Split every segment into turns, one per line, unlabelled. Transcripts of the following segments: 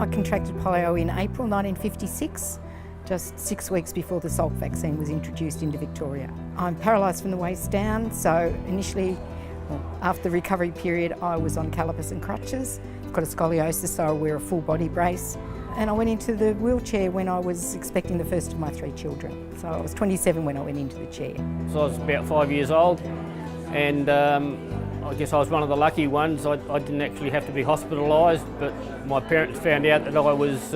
I contracted polio in April 1956, just 6 weeks before the Salk vaccine was introduced into Victoria. I'm paralysed from the waist down, so initially, after the recovery period, I was on calipers and crutches. I've got a scoliosis, so I wear a full body brace. And I went into the wheelchair when I was expecting the first of my 3 children. So I was 27 when I went into the chair.
So I was about 5 years old, and I guess I was one of the lucky ones. I didn't actually have to be hospitalised, but my parents found out that I was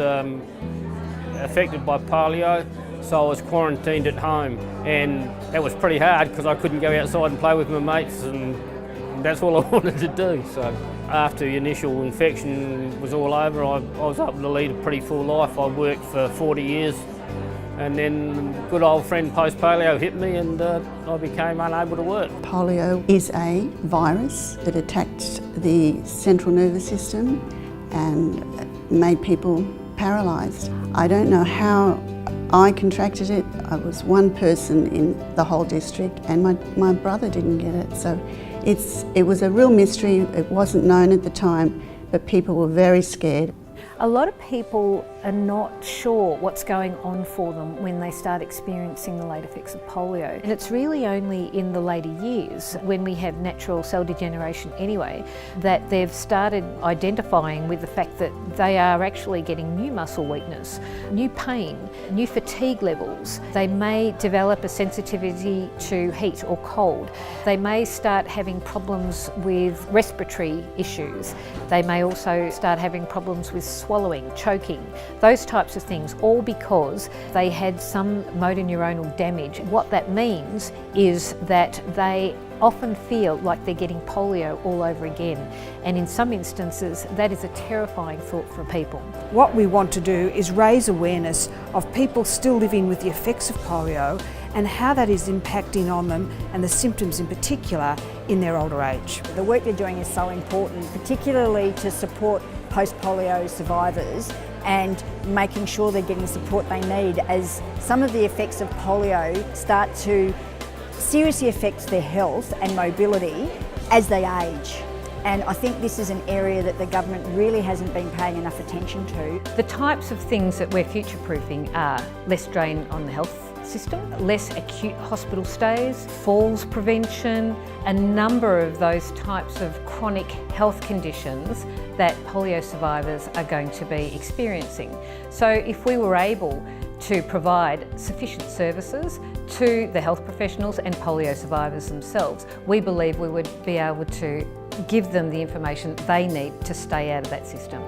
affected by polio, so I was quarantined at home, and that was pretty hard because I couldn't go outside and play with my mates, and that's all I wanted to do. So after the initial infection was all over, I was able to lead a pretty full life. I worked for 40 years, and then good old friend post-polio hit me, and I became unable to work.
Polio is a virus that attacked the central nervous system and made people paralysed. I don't know how I contracted it. I was one person in the whole district, and my brother didn't get it. So it was a real mystery. It wasn't known at the time, but people were very scared.
A lot of people are not sure what's going on for them when they start experiencing the late effects of polio. And it's really only in the later years, when we have natural cell degeneration anyway, that they've started identifying with the fact that they are actually getting new muscle weakness, new pain, new fatigue levels. They may develop a sensitivity to heat or cold. They may start having problems with respiratory issues. They may also start having problems with swallowing, choking, those types of things, all because they had some motor neuronal damage. What that means is that they often feel like they're getting polio all over again, and in some instances that is a terrifying thought for people.
What we want to do is raise awareness of people still living with the effects of polio and how that is impacting on them, and the symptoms in particular in their older age.
The work they're doing is so important, particularly to support post-polio survivors and making sure they're getting the support they need, as some of the effects of polio start to seriously affect their health and mobility as they age. And I think this is an area that the government really hasn't been paying enough attention to.
The types of things that we're future-proofing are less strain on the health system, less acute hospital stays, falls prevention, a number of those types of chronic health conditions that polio survivors are going to be experiencing. So if we were able to provide sufficient services to the health professionals and polio survivors themselves, we believe we would be able to give them the information they need to stay out of that system.